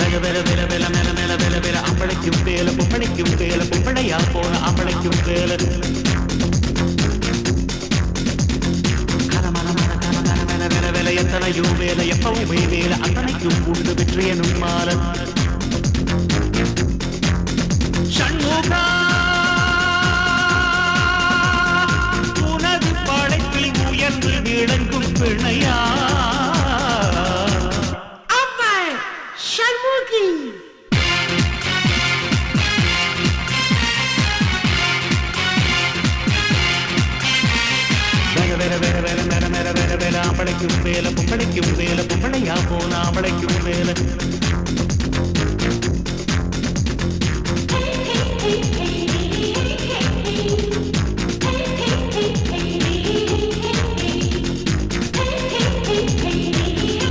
வெல வெல வெல வெல மெல மெல வெல வெல அம்பளைக்கும் வேல பொம்பளைக்கும் வேல பொம்பளையா போன அம்பளைக்கும் வேல கரமல மல கரமல வெல வெல வெல எத்தனையோ வேல எப்பவும் வேல அத்தனைக்கும் உண்டு வெற்றியனும் மால சண்முகா உனது படைப்பில் உயர்ந்து விளங்கும் பிணையா அம்பளைக்கும் வேல பொம்பளைக்கும் வேல பொம்பளையா போன அம்பளைக்கும் வேல